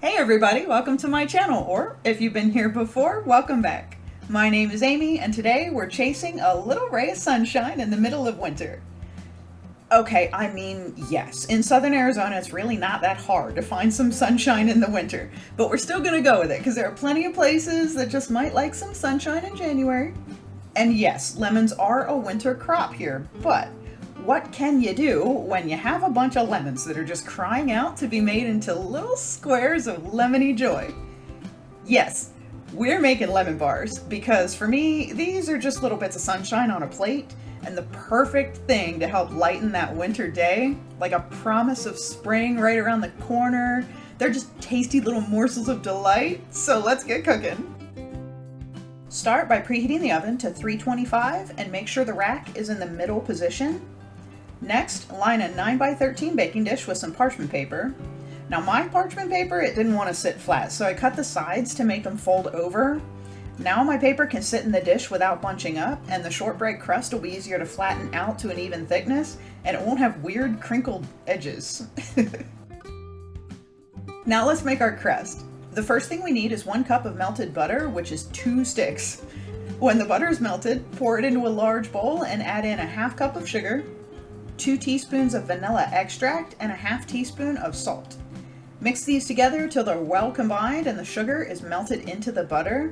Hey everybody, welcome to my channel, or if you've been here before, welcome back. My name is Amy, and today we're chasing a little ray of sunshine in the middle of winter. Okay, I mean, yes, in southern Arizona it's really not that hard to find some sunshine in the winter, but we're still gonna go with it because there are plenty of places that just might like some sunshine in January. And yes, lemons are a winter crop here, but what can you do when you have a bunch of lemons that are just crying out to be made into little squares of lemony joy? Yes, we're making lemon bars because for me, these are just little bits of sunshine on a plate and the perfect thing to help lighten that winter day, like a promise of spring right around the corner. They're just tasty little morsels of delight, so let's get cooking. Start by preheating the oven to 325 and make sure the rack is in the middle position. Next, line a 9x13 baking dish with some parchment paper. Now my parchment paper, it didn't want to sit flat, so I cut the sides to make them fold over. Now my paper can sit in the dish without bunching up, and the shortbread crust will be easier to flatten out to an even thickness, and it won't have weird crinkled edges. Now let's make our crust. The first thing we need is 1 cup of melted butter, which is 2 sticks. When the butter is melted, pour it into a large bowl and add in a 1/2 cup of sugar, 2 teaspoons of vanilla extract, and a 1/2 teaspoon of salt. Mix these together till they're well combined and the sugar is melted into the butter.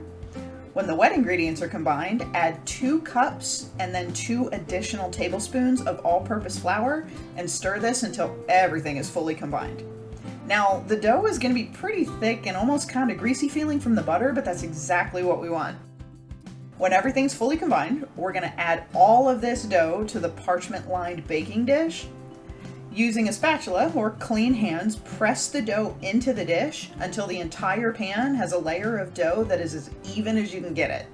When the wet ingredients are combined, add 2 cups and then 2 additional tablespoons of all-purpose flour and stir this until everything is fully combined. Now, the dough is going to be pretty thick and almost kind of greasy feeling from the butter, but that's exactly what we want. When everything's fully combined, we're going to add all of this dough to the parchment-lined baking dish. Using a spatula or clean hands, press the dough into the dish until the entire pan has a layer of dough that is as even as you can get it.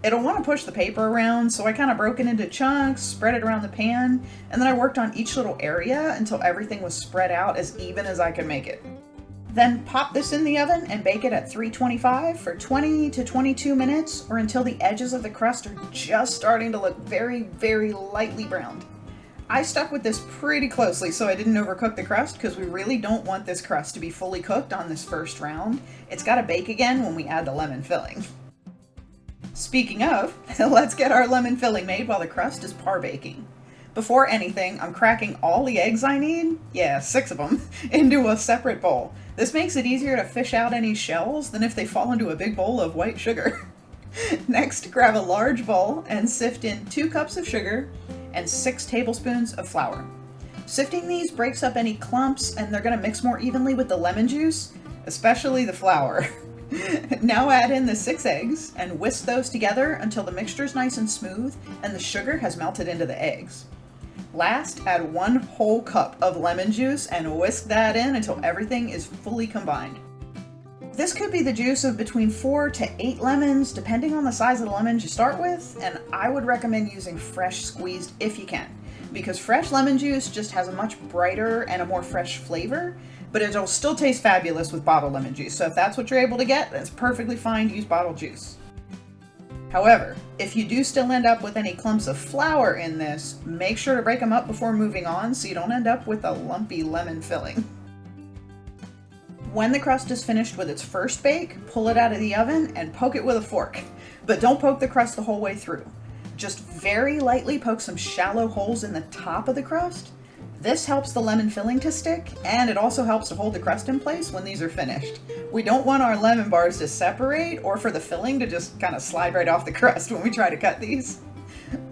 It'll want to push the paper around, so I kind of broke it into chunks, spread it around the pan, and then I worked on each little area until everything was spread out as even as I could make it. Then pop this in the oven and bake it at 325 for 20 to 22 minutes or until the edges of the crust are just starting to look very, very lightly browned. I stuck with this pretty closely so I didn't overcook the crust because we really don't want this crust to be fully cooked on this first round. It's got to bake again when we add the lemon filling. Speaking of, let's get our lemon filling made while the crust is par baking. Before anything, I'm cracking all the eggs I need, 6 of them, into a separate bowl. This makes it easier to fish out any shells than if they fall into a big bowl of white sugar. Next, grab a large bowl and sift in 2 cups of sugar and 6 tablespoons of flour. Sifting these breaks up any clumps and they're going to mix more evenly with the lemon juice, especially the flour. Now add in the 6 eggs and whisk those together until the mixture is nice and smooth and the sugar has melted into the eggs. Last, add 1 whole cup of lemon juice and whisk that in until everything is fully combined. This could be the juice of between 4 to 8 lemons, depending on the size of the lemons you start with, and I would recommend using fresh squeezed if you can, because fresh lemon juice just has a much brighter and a more fresh flavor, but it'll still taste fabulous with bottled lemon juice, so if that's what you're able to get, that's perfectly fine to use bottled juice. However, if you do still end up with any clumps of flour in this, make sure to break them up before moving on so you don't end up with a lumpy lemon filling. When the crust is finished with its first bake, pull it out of the oven and poke it with a fork. But don't poke the crust the whole way through. Just very lightly poke some shallow holes in the top of the crust. This helps the lemon filling to stick, and it also helps to hold the crust in place when these are finished. We don't want our lemon bars to separate or for the filling to just kind of slide right off the crust when we try to cut these.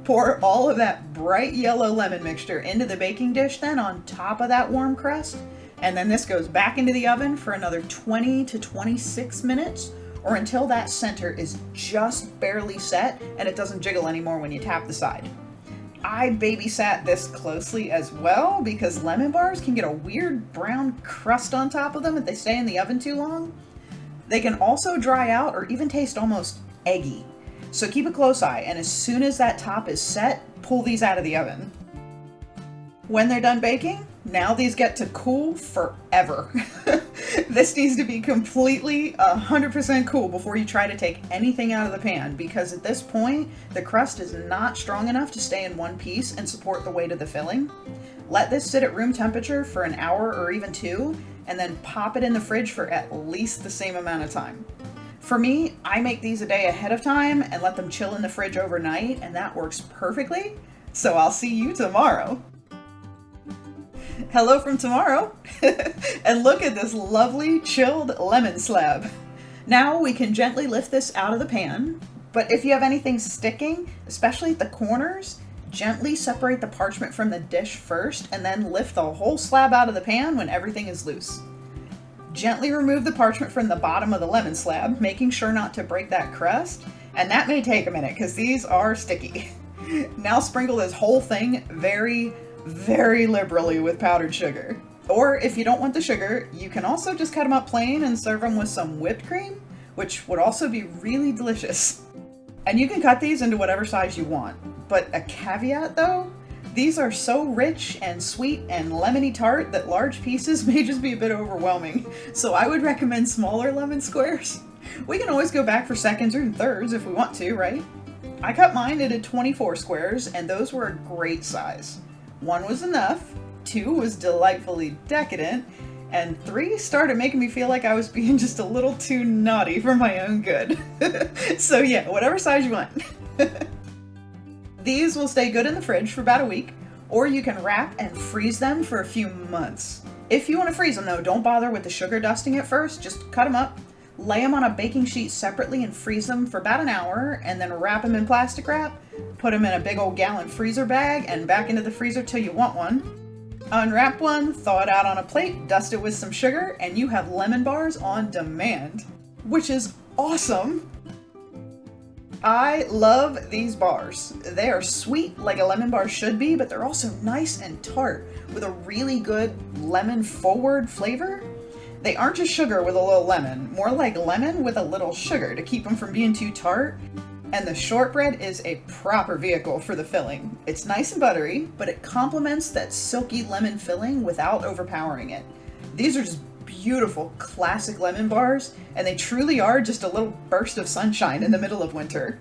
Pour all of that bright yellow lemon mixture into the baking dish then on top of that warm crust, and then this goes back into the oven for another 20 to 26 minutes or until that center is just barely set and it doesn't jiggle anymore when you tap the side. I babysat this closely as well because lemon bars can get a weird brown crust on top of them if they stay in the oven too long. They can also dry out or even taste almost eggy. So keep a close eye, and as soon as that top is set, pull these out of the oven. When they're done baking, now these get to cool forever. This needs to be completely 100% cool before you try to take anything out of the pan, because at this point, the crust is not strong enough to stay in one piece and support the weight of the filling. Let this sit at room temperature for an hour or even 2, and then pop it in the fridge for at least the same amount of time. For me, I make these a day ahead of time and let them chill in the fridge overnight, and that works perfectly. So I'll see you tomorrow. Hello from tomorrow. And look at this lovely chilled lemon slab. Now we can gently lift this out of the pan, but if you have anything sticking, especially at the corners, gently separate the parchment from the dish first and then lift the whole slab out of the pan when everything is loose. Gently remove the parchment from the bottom of the lemon slab, making sure not to break that crust, and that may take a minute because these are sticky. Now sprinkle this whole thing very, very liberally with powdered sugar. Or if you don't want the sugar, you can also just cut them up plain and serve them with some whipped cream, which would also be really delicious. And you can cut these into whatever size you want. But a caveat though, these are so rich and sweet and lemony tart that large pieces may just be a bit overwhelming. So I would recommend smaller lemon squares. We can always go back for seconds or thirds if we want to, right? I cut mine into 24 squares and those were a great size. 1 was enough, 2 was delightfully decadent, and 3 started making me feel like I was being just a little too naughty for my own good. So yeah, whatever size you want. These will stay good in the fridge for about a week, or you can wrap and freeze them for a few months. If you want to freeze them though, don't bother with the sugar dusting at first, just cut them up, lay them on a baking sheet separately and freeze them for about an hour, and then wrap them in plastic wrap, put them in a big old gallon freezer bag, and back into the freezer till you want one. Unwrap one, thaw it out on a plate, dust it with some sugar, and you have lemon bars on demand, which is awesome. I love these bars. They are sweet like a lemon bar should be, but they're also nice and tart with a really good lemon forward flavor. They aren't just sugar with a little lemon, more like lemon with a little sugar to keep them from being too tart. And the shortbread is a proper vehicle for the filling. It's nice and buttery, but it complements that silky lemon filling without overpowering it. These are just beautiful classic lemon bars, and they truly are just a little burst of sunshine in the middle of winter.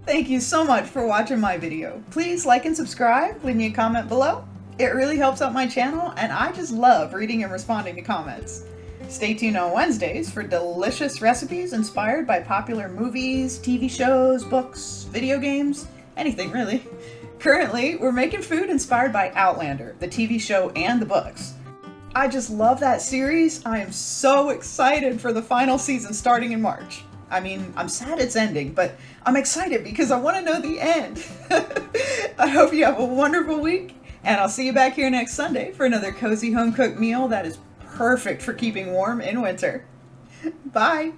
Thank you so much for watching my video. Please like and subscribe, leave me a comment below. It really helps out my channel, and I just love reading and responding to comments. Stay tuned on Wednesdays for delicious recipes inspired by popular movies, TV shows, books, video games, anything really. Currently, we're making food inspired by Outlander, the TV show and the books. I just love that series. I am so excited for the final season starting in March. I mean, I'm sad it's ending, but I'm excited because I want to know the end. I hope you have a wonderful week, and I'll see you back here next Sunday for another cozy home-cooked meal that is perfect for keeping warm in winter. Bye!